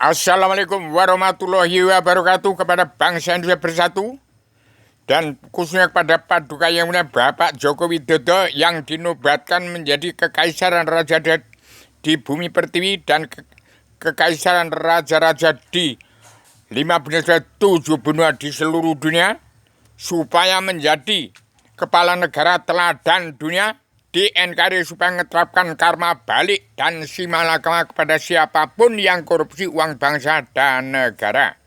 Assalamualaikum warahmatullahi wabarakatuh kepada bangsa Indonesia bersatu dan khususnya kepada Paduka Yang Mulia Bapak Joko Widodo yang dinobatkan menjadi Kekaisaran Raja di bumi pertiwi dan Kekaisaran Raja-Raja di 7 benua di seluruh dunia supaya menjadi kepala negara teladan dunia di NKRI supaya menerapkan karma balik dan simalakama kepada siapapun yang korupsi uang bangsa dan negara.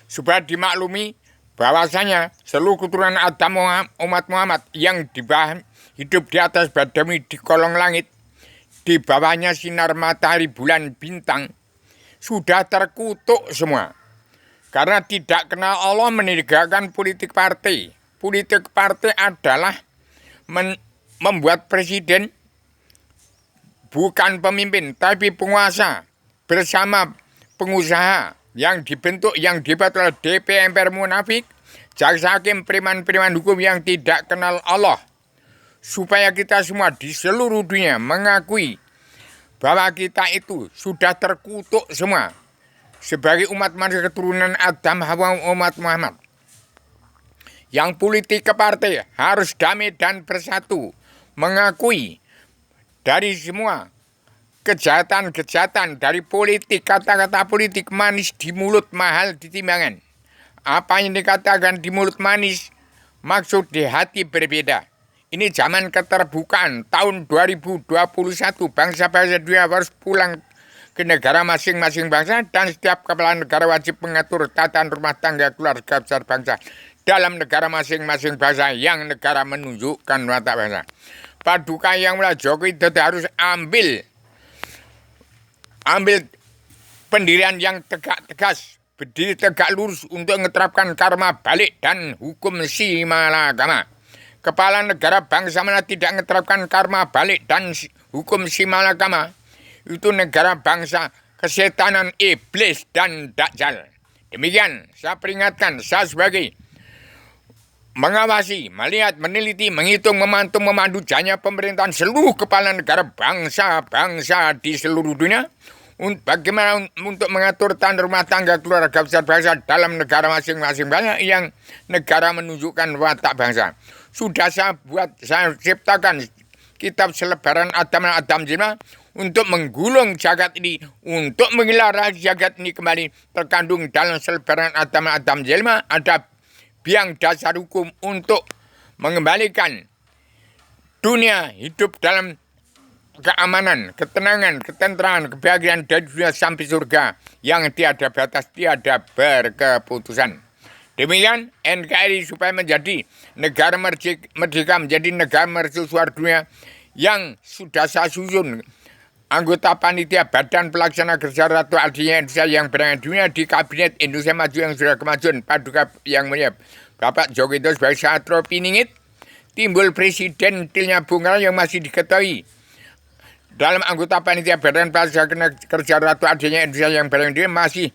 Supaya dimaklumi bahwasanya seluruh keturunan Adam umat Muhammad yang hidup di atas badami di kolong langit, di bawahnya sinar matahari bulan bintang, sudah terkutuk semua. Karena tidak kenal Allah menegakkan politik partai. Politik partai adalah membuat presiden bukan pemimpin tapi penguasa bersama pengusaha yang dibentuk yang dibuat oleh DPR MPR munafik, jaksa hakim, preman-preman hukum yang tidak kenal Allah, supaya kita semua di seluruh dunia mengakui bahwa kita itu sudah terkutuk semua sebagai umat manusia keturunan Adam Hawa umat Muhammad. Yang politik ke partai harus damai dan bersatu, mengakui dari semua kejahatan-kejahatan dari politik, kata-kata politik manis di mulut, mahal di timbangan. Apa yang dikatakan di mulut manis, maksud di hati berbeda. Ini zaman keterbukaan tahun 2021, bangsa-bangsa dunia harus pulang ke negara masing-masing bangsa dan setiap kepala negara wajib mengatur tata rumah tangga keluarga besar bangsa dalam negara masing-masing bangsa yang negara menunjukkan watak bangsa. Paduka Yang Mulia Joko Widodo harus ambil pendirian yang tegas, berdiri tegak lurus untuk menerapkan karma balik dan hukum simalakama. Kepala negara bangsa mana tidak menerapkan karma balik dan hukum simalakama, itu negara bangsa kesetanan, iblis dan dajjal. Demikian saya peringatkan, saya sebagai mengawasi, melihat, meneliti, menghitung, memantau, memandu jaya pemerintahan seluruh kepala negara bangsa-bangsa di seluruh dunia, bagaimana untuk mengatur tata rumah tangga keluarga besar bangsa dalam negara masing-masing bangsa yang negara menunjukkan watak bangsa. Sudah saya ciptakan kitab selebaran Adam Jelma untuk menggulung jagat ini, untuk menggelar jagat ini kembali. Terkandung dalam selebaran Adam Jelma ada biang dasar hukum untuk mengembalikan dunia hidup dalam keamanan, ketenangan, ketentraman, kebahagiaan dari dunia sampai surga yang tiada batas, tiada berkeputusan. Demikian NKRI supaya menjadi negara merdeka, menjadi negara mercusuar dunia yang sudah saya susun. Anggota panitia Badan Pelaksana Kerja Ratu Ardinya Indonesia yang berada dunia di Kabinet Indonesia Maju yang sudah kemajuan Paduka Yang Mulia Bapak Joko Widodo sebagai Satrio Piningit, timbul presiden tilnya Bung Karno yang masih diketahui dalam anggota panitia Badan Pelaksana Kerja Ratu Ardinya Indonesia yang berada dunia masih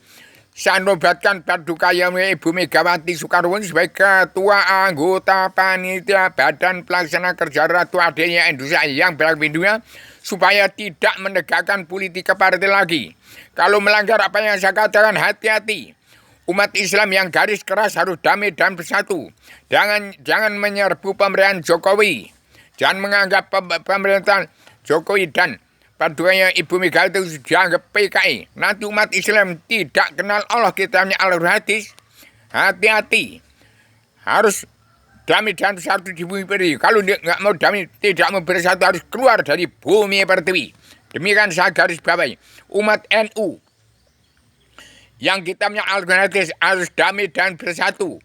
saya nobatkan Paduka Yang Mulia Ibu Megawati Soekarno sebagai Ketua Anggota Panitia Badan Pelaksana Kerja Ratu Ardinya Indonesia yang berada dunia, supaya tidak menegakkan politik partai lagi. Kalau melanggar apa yang saya katakan, hati-hati. Umat Islam yang garis keras harus damai dan bersatu. Jangan menyerbu pemerintahan Jokowi. Jangan menganggap pemerintahan Jokowi dan Paduka Ibu Megawati itu dianggap PKI. Nanti umat Islam tidak kenal Allah, kita hanya alur hadis. Hati-hati. Harus damai dan bersatu di bumi pertiwi. Kalau nggak mau damai, tidak mau bersatu, harus keluar dari bumi pertiwi. Demikian saya garis bawahi. Umat NU yang kitabnya Al-Quran harus damai dan bersatu.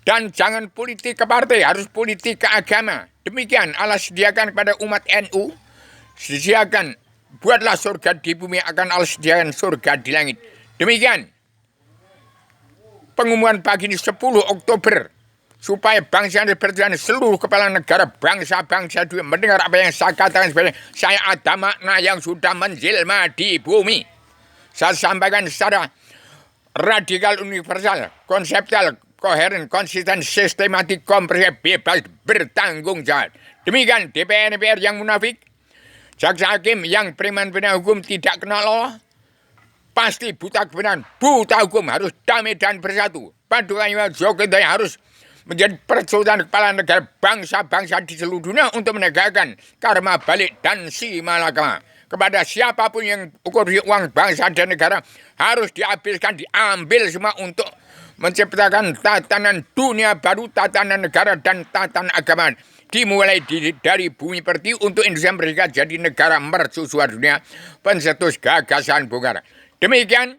Dan jangan politik ke partai, harus politik ke agama. Demikian Allah sediakan kepada umat NU. Sediakan, buatlah surga di bumi, akan Allah sediakan surga di langit. Demikian pengumuman pagi ini 10 Oktober. Supaya bangsa dan berjalan seluruh kepala negara bangsa-bangsa dunia mendengar apa yang saya katakan sebagai saya ada makna yang sudah menjelma di bumi. Saya sampaikan secara radikal, universal, konseptual, koheren, konsisten, sistematik, komprehensif, bebas, bertanggung jawab. Demikian DPR yang munafik, jaksa hakim yang preman-preman hukum tidak kenal Allah, pasti buta kebenaran, buta hukum, harus damai dan bersatu. Paduka Himal Jokowi harus menjadi persaudaraan kepala negara bangsa-bangsa di seluruh dunia untuk menegakkan karma balik dan simalakama. Kepada siapapun yang korupsi uang bangsa dan negara harus dihabiskan, diambil semua untuk menciptakan tatanan dunia baru, tatanan negara dan tatanan agama. Dimulai dari bumi pertiwi untuk Indonesia Merdeka jadi negara mercusuar dunia, pencetus gagasan Bung Karno. Demikian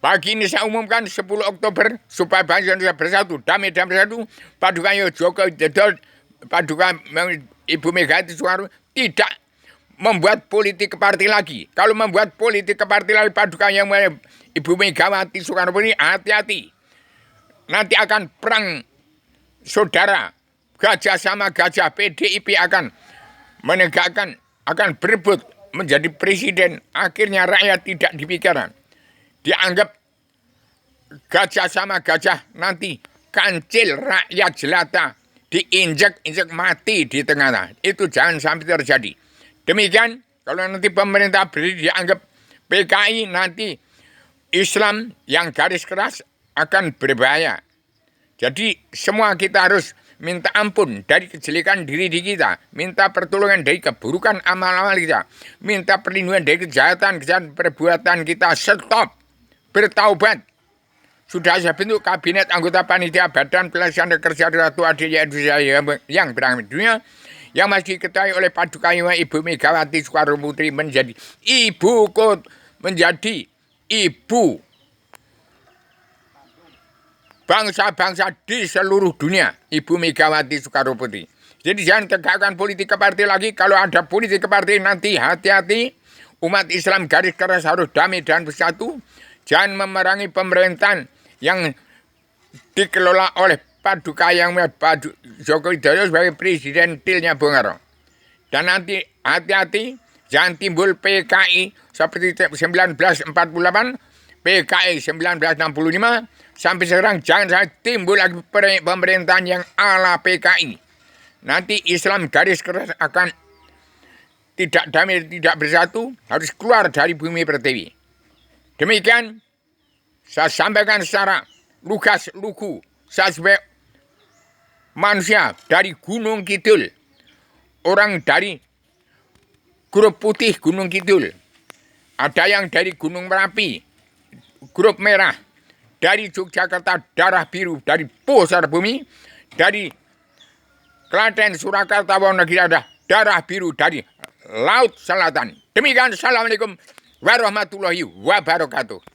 pagi ini saya umumkan 10 Oktober supaya bangsa Indonesia bersatu, damai dan bersatu. Paduka Jokowi Paduka Ibu Megawati Soekarno tidak membuat politik ke partai lagi. Kalau membuat politik ke partai lagi, Paduka yang Ibu Megawati Soekarno ini hati-hati. Nanti akan perang saudara, gajah sama gajah. PDIP akan menegakkan, akan berebut menjadi presiden. Akhirnya rakyat tidak dipikirkan. Dianggap gajah sama gajah, nanti kancil rakyat jelata, diinjek-injek mati di tengah. Itu jangan sampai terjadi. Demikian, kalau nanti pemerintah berdiri dianggap PKI, nanti Islam yang garis keras akan berbahaya. Jadi semua kita harus minta ampun dari kejelekan diri kita, minta pertolongan dari keburukan amal-amal kita, minta perlindungan dari kejahatan perbuatan kita, stop, bertaubat. Sudah saya bentuk kabinet anggota panitia Badan Pelaksana Kerja Ratu Aditya Indonesia yang berangkat dunia, yang masih diketahui oleh Paduka Ibu Megawati Soekarno Putri menjadi ibu bangsa-bangsa di seluruh dunia, Ibu Megawati Soekarno Putri. Jadi jangan tegakkan politik ke partai lagi. Kalau ada politik ke partai nanti hati-hati. Umat Islam garis keras harus damai dan bersatu. Jangan memerangi pemerintahan yang dikelola oleh Paduka yang Jokowi Dodo sebagai presidentilnya Bung Karno. Dan nanti hati-hati, jangan timbul PKI seperti 1948, PKI 1965, sampai sekarang jangan sampai timbul lagi pemerintahan yang ala PKI. Nanti Islam garis keras akan tidak damai, tidak bersatu, harus keluar dari bumi pertiwi. Demikian saya sampaikan secara lugas lugu, saya sebagai manusia dari Gunung Kidul, orang dari grup putih Gunung Kidul, ada yang dari Gunung Merapi, grup merah, dari Yogyakarta darah biru, dari pusar bumi, dari Klaten, Surakarta, Wonogiri ada darah biru dari Laut Selatan. Demikian, assalamualaikum warahmatullahi wabarakatuh.